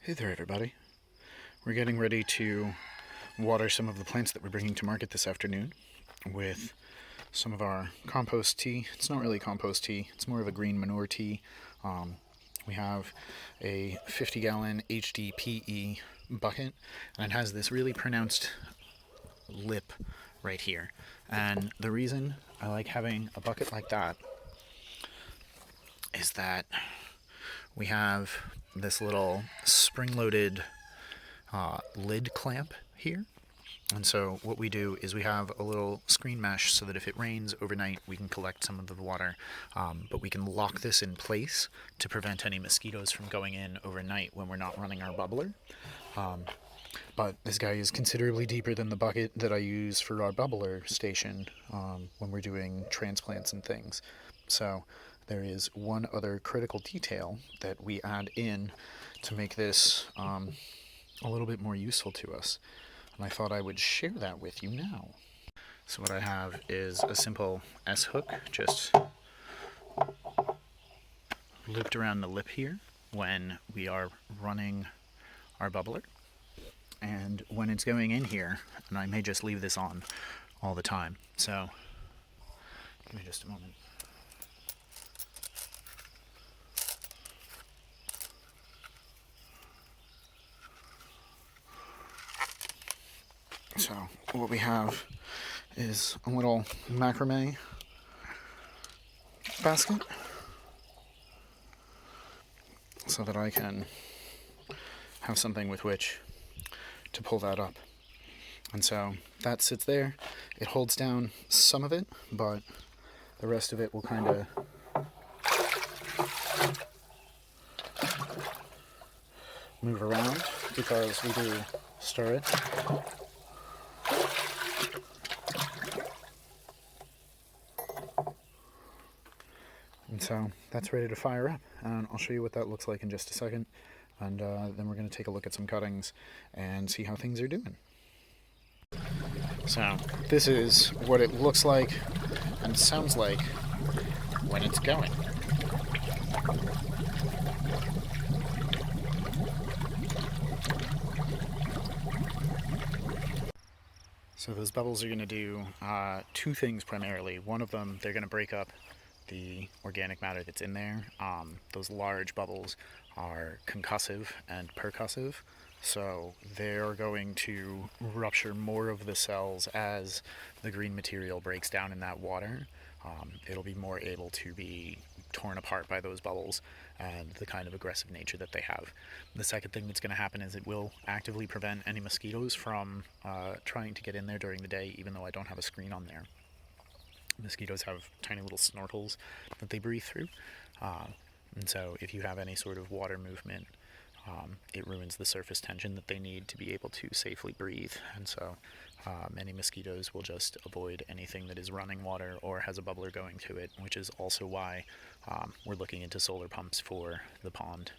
Hey there, everybody. We're getting ready to water some of the plants that we're bringing to market this afternoon with some of our compost tea. It's not really compost tea, it's more of a green manure tea. We have a 50-gallon HDPE bucket, and it has this really pronounced lip right here. And the reason I like having a bucket like that is that we have this little spring-loaded lid clamp here. And so what we do is we have a little screen mesh so that if it rains overnight, we can collect some of the water, but we can lock this in place to prevent any mosquitoes from going in overnight when we're not running our bubbler. But this guy is considerably deeper than the bucket that I use for our bubbler station when we're doing transplants and things. So there is one other critical detail that we add in to make this a little bit more useful to us. And I thought I would share that with you now. So what I have is a simple S-hook, just looped around the lip here when we are running our bubbler. And when it's going in here, and I may just leave this on all the time, so give me just a moment. So what we have is a little macrame basket so that I can have something with which to pull that up. And so that sits there. It holds down some of it, but the rest of it will kind of move around because we do stir it. And so that's ready to fire up, and I'll show you what that looks like in just a second, and then we're going to take a look at some cuttings and see how things are doing. So this is what it looks like and sounds like when it's going. So those bubbles are going to do two things primarily. One of them, they're going to break up the organic matter that's in there. Those large bubbles are concussive and percussive, so they're going to rupture more of the cells as the green material breaks down in that water. It'll be more able to be torn apart by those bubbles and the kind of aggressive nature that they have. The second thing that's going to happen is it will actively prevent any mosquitoes from trying to get in there during the day, even though I don't have a screen on there. Mosquitoes have tiny little snortels that they breathe through, and so if you have any sort of water movement, it ruins the surface tension that they need to be able to safely breathe. And so many mosquitoes will just avoid anything that is running water or has a bubbler going to it, which is also why we're looking into solar pumps for the pond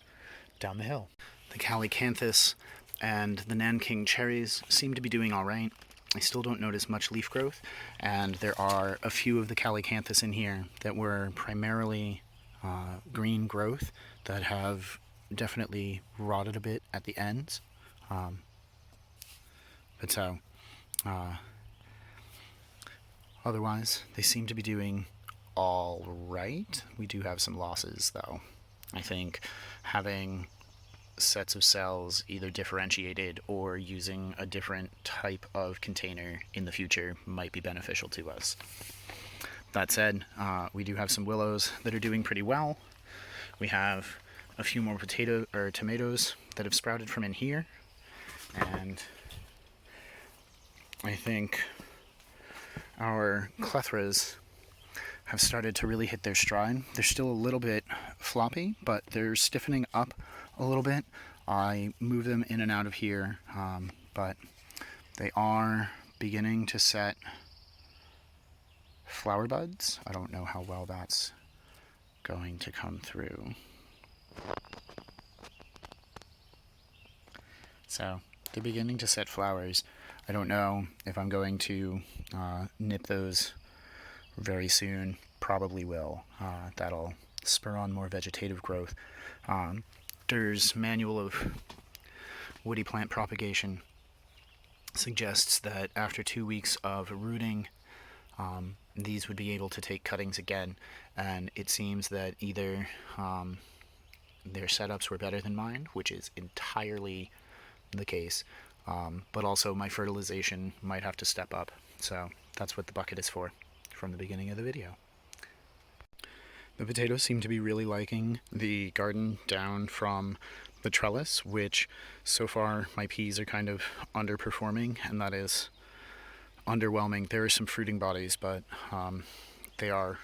down the hill. The Calycanthus and the Nanking cherries seem to be doing all right. I still don't notice much leaf growth, and there are a few of the Calycanthus in here that were primarily green growth that have definitely rotted a bit at the ends. But so, otherwise, they seem to be doing all right. We do have some losses, though. I think having sets of cells either differentiated or using a different type of container in the future might be beneficial to us. That said, we do have some willows that are doing pretty well. We have a few more tomatoes that have sprouted from in here, and I think our Clethras have started to really hit their stride. They're still a little bit floppy, but they're stiffening up a little bit. I move them in and out of here, but they are beginning to set flower buds. I don't know how well that's going to come through. So they're beginning to set flowers. I don't know if I'm going to nip those very soon. Probably will. That'll spur on more vegetative growth. There's manual of woody plant propagation suggests that after 2 weeks of rooting, these would be able to take cuttings again, and it seems that either their setups were better than mine, which is entirely the case, but also my fertilization might have to step up. So that's what the bucket is for from the beginning of the video. The potatoes seem to be really liking the garden down from the trellis, which so far my peas are kind of underperforming, and that is underwhelming. There are some fruiting bodies, but they are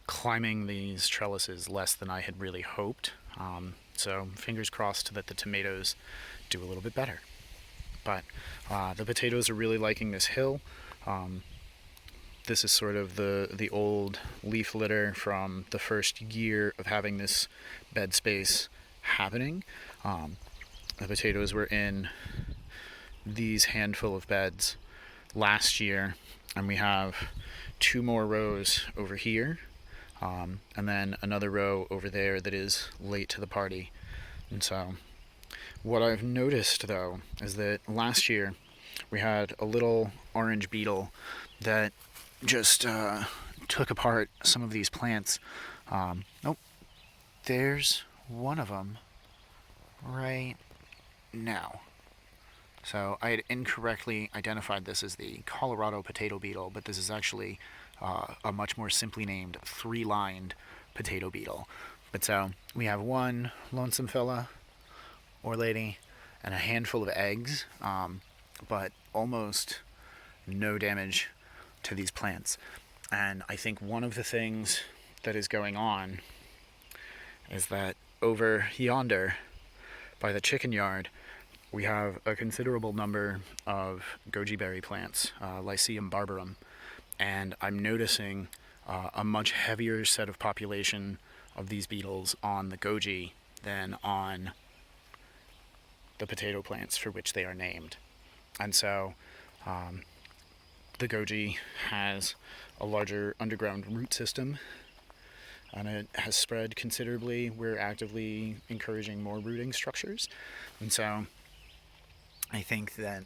climbing these trellises less than I had really hoped. So fingers crossed that the tomatoes do a little bit better. But the potatoes are really liking this hill. This is sort of the old leaf litter from the first year of having this bed space happening. The potatoes were in these handful of beds last year, and we have 2 more rows over here, and then another row over there that is late to the party. And so what I've noticed though is that last year we had a little orange beetle that just took apart some of these plants. Oh, there's one of them right now. So I had incorrectly identified this as the Colorado potato beetle, but this is actually a much more simply named 3-lined potato beetle. But so we have one lonesome fella or lady and a handful of eggs, but almost no damage to these plants. And I think one of the things that is going on is that over yonder by the chicken yard we have a considerable number of goji berry plants, Lyceum barbarum, and I'm noticing a much heavier set of population of these beetles on the goji than on the potato plants for which they are named. And so the goji has a larger underground root system, and it has spread considerably. We're actively encouraging more rooting structures, and so I think that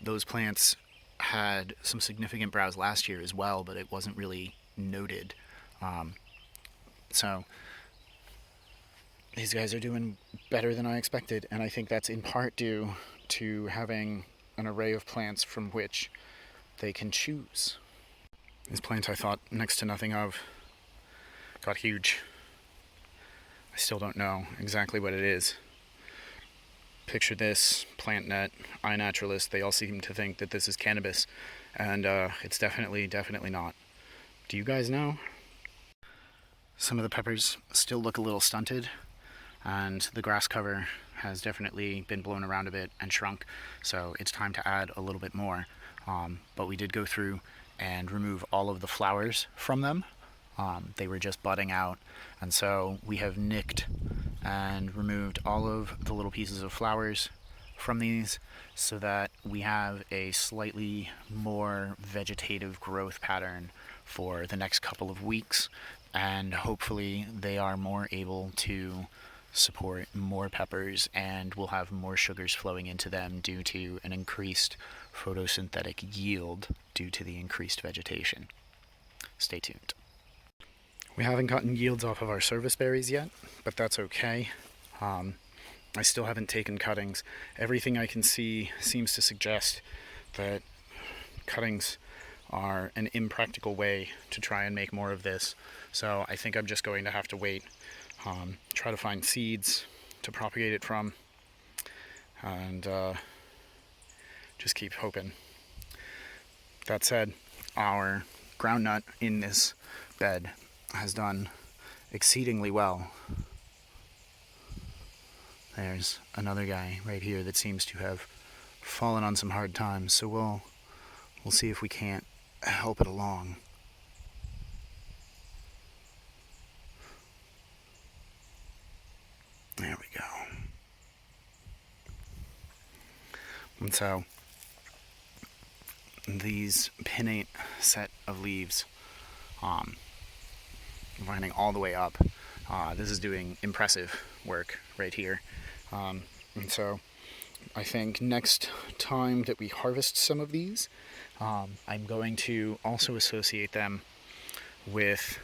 those plants had some significant browse last year as well, but it wasn't really noted. So these guys are doing better than I expected, and I think that's in part due to having an array of plants from which they can choose. This plant I thought next to nothing of got huge. I still don't know exactly what it is. Picture this, plant net, iNaturalist, they all seem to think that this is cannabis, and it's definitely not. Do you guys know? Some of the peppers still look a little stunted, and the grass cover has definitely been blown around a bit and shrunk, so it's time to add a little bit more. But we did go through and remove all of the flowers from them. They were just budding out, and so we have nicked and removed all of the little pieces of flowers from these so that we have a slightly more vegetative growth pattern for the next couple of weeks, and hopefully they are more able to support more peppers and we'll have more sugars flowing into them due to an increased photosynthetic yield due to the increased vegetation. Stay tuned. We haven't gotten yields off of our service berries yet, but that's okay. I still haven't taken cuttings. Everything I can see seems to suggest that cuttings are an impractical way to try and make more of this. So I think I'm just going to have to wait, try to find seeds to propagate it from, and just keep hoping. That said, our groundnut in this bed has done exceedingly well. There's another guy right here that seems to have fallen on some hard times, so we'll see if we can't help it along. There we go. And so these pinnate set of leaves, lining all the way up, this is doing impressive work right here. And so I think next time that we harvest some of these, I'm going to also associate them with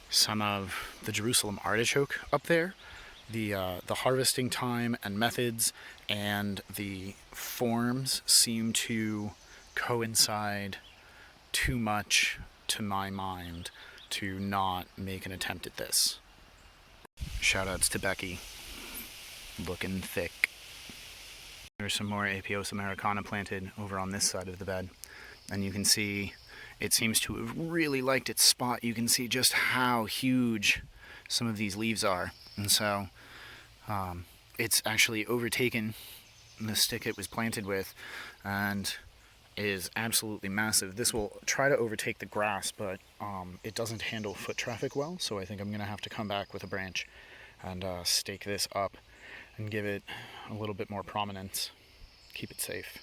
some of the Jerusalem artichoke up there. The harvesting time and methods and the forms seem to coincide too much to my mind to not make an attempt at this. Shoutouts to Becky. Looking thick. There's some more Apios americana planted over on this side of the bed, and you can see it seems to have really liked its spot. You can see just how huge some of these leaves are, and so it's actually overtaken the stick it was planted with and is absolutely massive. This will try to overtake the grass, but it doesn't handle foot traffic well, so I think I'm going to have to come back with a branch and stake this up and give it a little bit more prominence, keep it safe.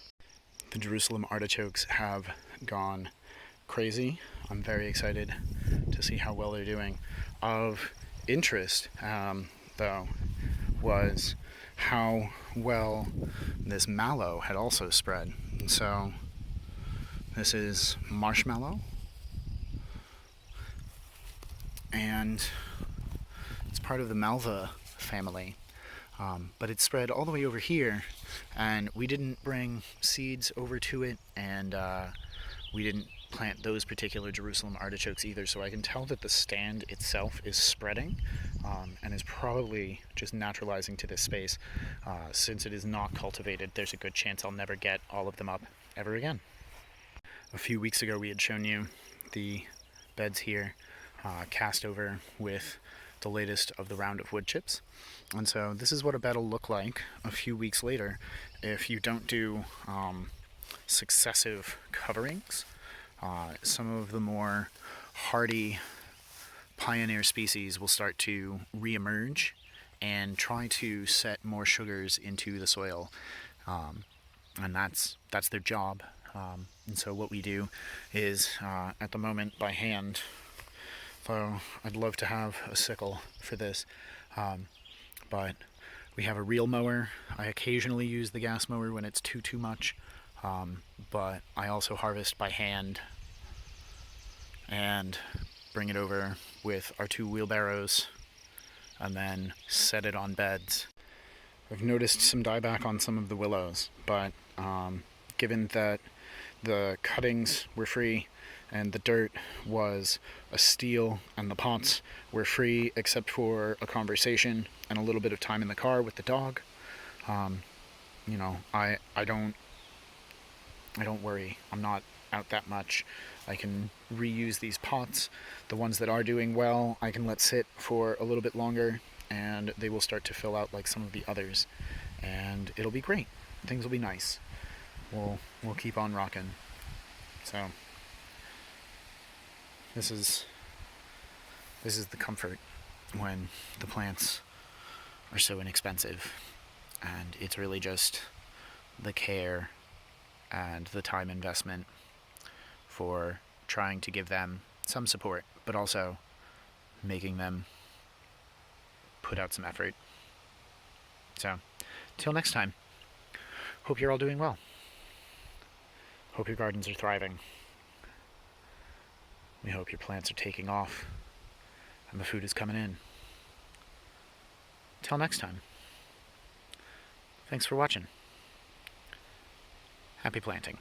The Jerusalem artichokes have gone crazy. I'm very excited to see how well they're doing. Of interest, though, was how well this mallow had also spread. And so this is marshmallow, and it's part of the malva family. But it spread all the way over here, and we didn't bring seeds over to it, and we didn't plant those particular Jerusalem artichokes either, so I can tell that the stand itself is spreading and is probably just naturalizing to this space. Since it is not cultivated, there's a good chance I'll never get all of them up ever again. A few weeks ago we had shown you the beds here cast over with the latest of the round of wood chips, and so this is what a bed will look like a few weeks later if you don't do successive coverings. Some of the more hardy pioneer species will start to re-emerge and try to set more sugars into the soil, and that's their job. And so what we do is, at the moment, by hand, though I'd love to have a sickle for this, but we have a reel mower. I occasionally use the gas mower when it's too much, but I also harvest by hand and bring it over with our 2 wheelbarrows and then set it on beds. I've noticed some dieback on some of the willows, but given that the cuttings were free and the dirt was a steal and the pots were free except for a conversation and a little bit of time in the car with the dog, you know, I don't worry. I'm not out that much. I can reuse these pots. The ones that are doing well, I can let sit for a little bit longer, and they will start to fill out like some of the others, and it'll be great. Things will be nice. We'll keep on rocking. So this is the comfort when the plants are so inexpensive, and it's really just the care and the time investment for trying to give them some support, but also making them put out some effort. So, till next time, hope you're all doing well. Hope your gardens are thriving. We hope your plants are taking off and the food is coming in. Till next time, thanks for watching. Happy planting.